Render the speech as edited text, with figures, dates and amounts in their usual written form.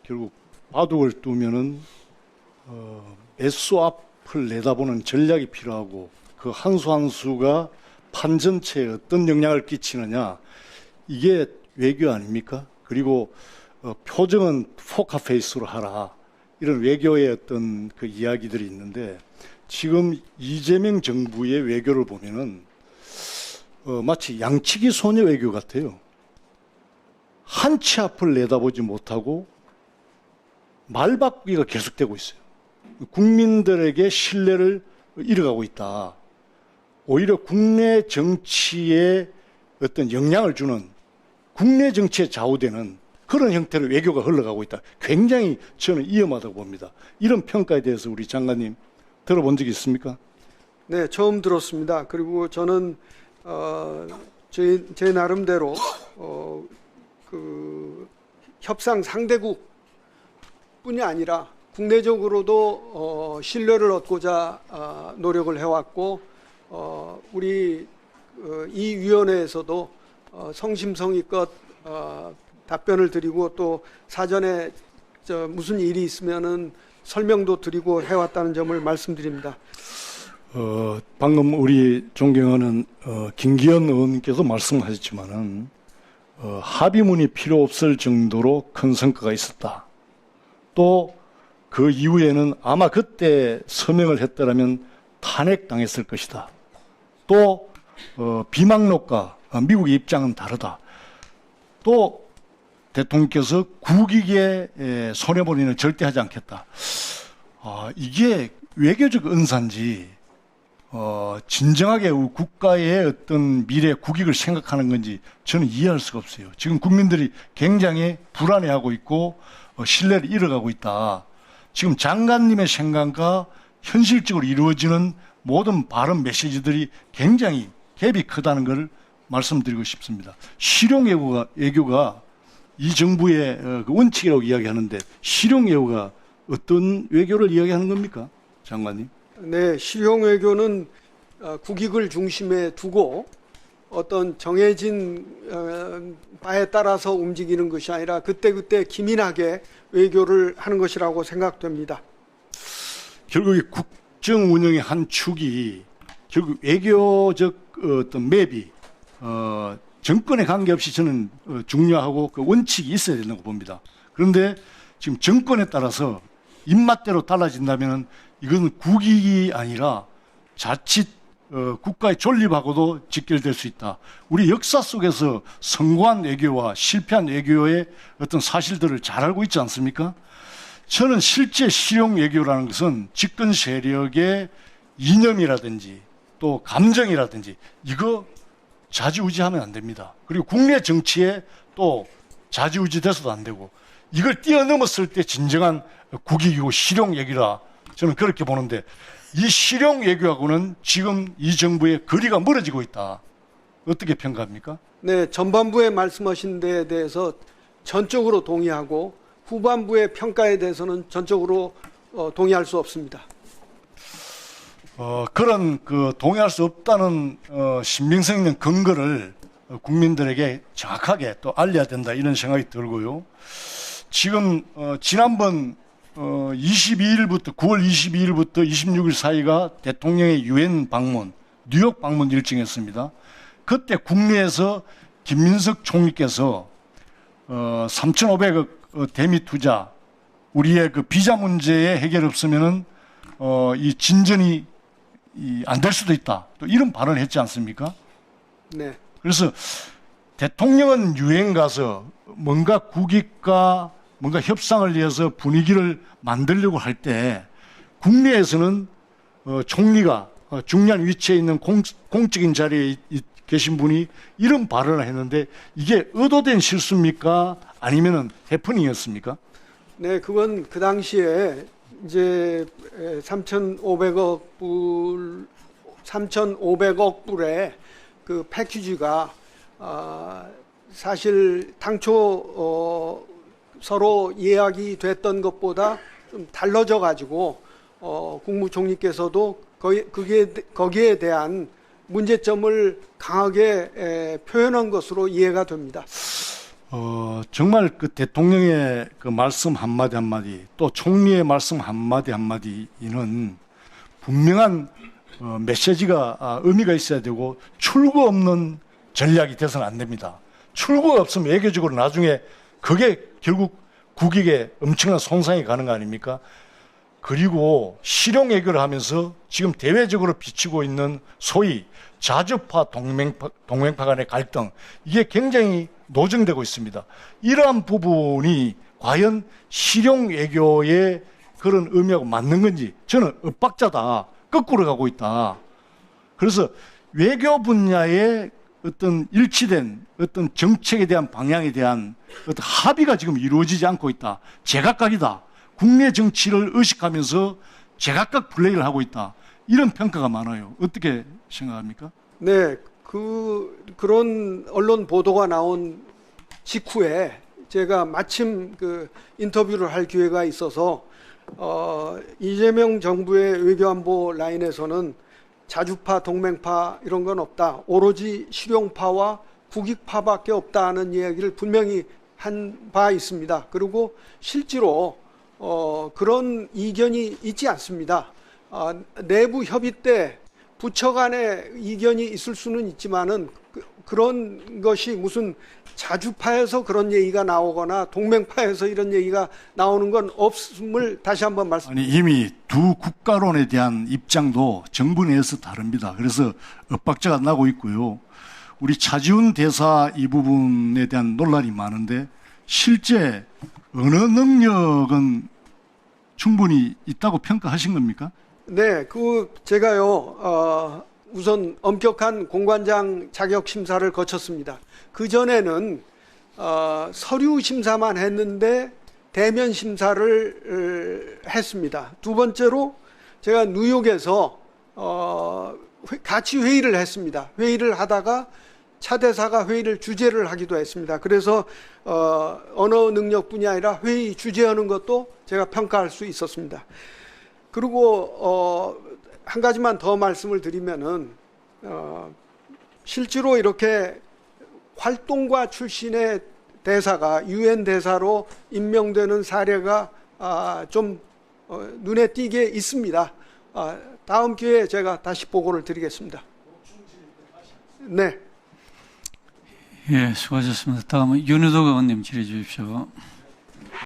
결국 바둑을 두면은 매수 앞을 내다보는 전략이 필요하고 그 한 수 한 수가 판 전체에 어떤 영향을 끼치느냐, 이게 외교 아닙니까? 그리고 표정은 포커페이스로 하라, 이런 외교의 어떤 그 이야기들이 있는데, 지금 이재명 정부의 외교를 보면은 마치 양치기 소녀 외교 같아요. 한 치 앞을 내다보지 못하고 말바꾸기가 계속되고 있어요. 국민들에게 신뢰를 잃어가고 있다. 오히려 국내 정치에 어떤 영향을 주는, 국내 정치에 좌우되는 그런 형태로 외교가 흘러가고 있다. 굉장히 저는 위험하다고 봅니다. 이런 평가에 대해서 우리 장관님 들어본 적이 있습니까? 네, 처음 들었습니다. 그리고 저는 제 나름대로 그 협상 상대국뿐이 아니라 국내적으로도 신뢰를 얻고자 노력을 해왔고, 우리 이 위원회에서도 성심성의껏 답변을 드리고, 또 사전에 무슨 일이 있으면은 설명도 드리고 해왔다는 점을 말씀드립니다. 방금 우리 존경하는 김기현 의원님께서 말씀하셨지만은 합의문이 필요 없을 정도로 큰 성과가 있었다. 또 그 이후에는 아마 그때 서명을 했더라면 탄핵당했을 것이다. 또 비망록과 미국의 입장은 다르다. 또 대통령께서 국익에 손해보리는 절대 하지 않겠다. 이게 외교적 은사인지 진정하게 국가의 어떤 미래 국익을 생각하는 건지 저는 이해할 수가 없어요. 지금 국민들이 굉장히 불안해하고 있고 신뢰를 잃어가고 있다. 지금 장관님의 생각과 현실적으로 이루어지는 모든 발언 메시지들이 굉장히 갭이 크다는 것을 말씀드리고 싶습니다. 실용 외교가 이 정부의 그 원칙이라고 이야기하는데, 실용 외교가 어떤 외교를 이야기하는 겁니까, 장관님? 네, 실용 외교는 국익을 중심에 두고 어떤 정해진 바에 따라서 움직이는 것이 아니라 그때그때 기민하게 외교를 하는 것이라고 생각됩니다. 결국 이 국정 운영의 한 축이 결국 외교적 어떤 맵이 정권에 관계없이 저는 중요하고 그 원칙이 있어야 된다고 봅니다. 그런데 지금 정권에 따라서 입맛대로 달라진다면 이건 국익이 아니라 자칫 국가의 존립하고도 직결될 수 있다. 우리 역사 속에서 성공한 외교와 실패한 외교의 어떤 사실들을 잘 알고 있지 않습니까? 저는 실제 실용 외교라는 것은 집권 세력의 이념이라든지 또 감정이라든지 이거 좌지우지하면 안 됩니다. 그리고 국내 정치에 또 좌지우지돼서도 안 되고, 이걸 뛰어넘었을 때 진정한 국익이고 실용 외교라 저는 그렇게 보는데, 이 실용 외교하고는 지금 이 정부의 거리가 멀어지고 있다. 어떻게 평가합니까? 네, 전반부에 말씀하신 데에 대해서 전적으로 동의하고, 후반부의 평가에 대해서는 전적으로 동의할 수 없습니다. 그런 동의할 수 없다는 신빙성 있는 근거를 국민들에게 정확하게 또 알려야 된다, 이런 생각이 들고요. 지금 지난번 22일부터 9월 22일부터 26일 사이가 대통령의 유엔 방문, 뉴욕 방문 일정이었습니다. 그때 국내에서 김민석 총리께서 3,500억 대미 투자, 우리의 그 비자 문제의 해결 없으면은 이 진전이 안 될 수도 있다, 또 이런 발언을 했지 않습니까? 네. 그래서 대통령은 유엔 가서 뭔가 국익과 뭔가 협상을 위해서 분위기를 만들려고 할 때, 국내에서는 총리가 중요한 위치에 있는 공적인 자리에 계신 분이 이런 발언을 했는데, 이게 의도된 실수입니까? 아니면은 해프닝이었습니까? 네, 그건 그 당시에 이제 3,500억 불의 그 패키지가 사실 당초 서로 예약이 됐던 것보다 좀 달라져 가지고 국무총리께서도 거기에 대한 문제점을 강하게 표현한 것으로 이해가 됩니다. 정말 그 대통령의 그 말씀 한마디 한마디 또 총리의 말씀 한마디 한마디는 분명한 메시지가 의미가 있어야 되고 출구 없는 전략이 돼서는 안 됩니다. 출구가 없으면 외교적으로 나중에 그게 결국 국익에 엄청난 손상이 가는 거 아닙니까? 그리고 실용 외교를 하면서 지금 대외적으로 비치고 있는 소위 자주파 동맹파 간의 갈등, 이게 굉장히 노정되고 있습니다. 이러한 부분이 과연 실용 외교의 그런 의미하고 맞는 건지 저는 엇박자다, 거꾸로 가고 있다. 그래서 외교 분야의 어떤 일치된 어떤 정책에 대한 방향에 대한 어떤 합의가 지금 이루어지지 않고 있다. 제각각이다. 국내 정치를 의식하면서 제각각 플레이를 하고 있다. 이런 평가가 많아요. 어떻게 생각합니까? 네, 그런 언론 보도가 나온 직후에 제가 마침 그 인터뷰를 할 기회가 있어서 이재명 정부의 외교안보 라인에서는 자주파, 동맹파 이런 건 없다. 오로지 실용파와 국익파밖에 없다는 이야기를 분명히 한 바 있습니다. 그리고 실제로 그런 이견이 있지 않습니다. 내부 협의 때 부처 간의 이견이 있을 수는 있지만은 그런 것이 무슨 자주파에서 그런 얘기가 나오거나 동맹파에서 이런 얘기가 나오는 건 없음을 다시 한번 아니, 이미 두 국가론에 대한 입장도 정부 내에서 다릅니다. 그래서 엇박자가 나고 있고요. 우리 차지훈 대사 이 부분에 대한 논란이 많은데 실제 언어 능력은 충분히 있다고 평가하신 겁니까? 네, 제가요, 우선 엄격한 공관장 자격 심사를 거쳤습니다. 그 전에는 서류 심사만 했는데 대면 심사를 했습니다. 두 번째로 제가 뉴욕에서 같이 회의를 했습니다. 회의를 하다가 차 대사가 회의를 주재를 하기도 했습니다. 그래서 언어 능력뿐이 아니라 회의 주재하는 것도 제가 평가할 수 있었습니다. 그리고 한 가지만 더 말씀을 드리면은 실제로 이렇게 활동가 출신의 대사가 유엔 대사로 임명되는 사례가 좀 눈에 띄게 있습니다. 다음 기회에 제가 다시 보고를 드리겠습니다. 네. 예, 수고하셨습니다. 다음은 윤우덕 의원님 질의해 주십시오.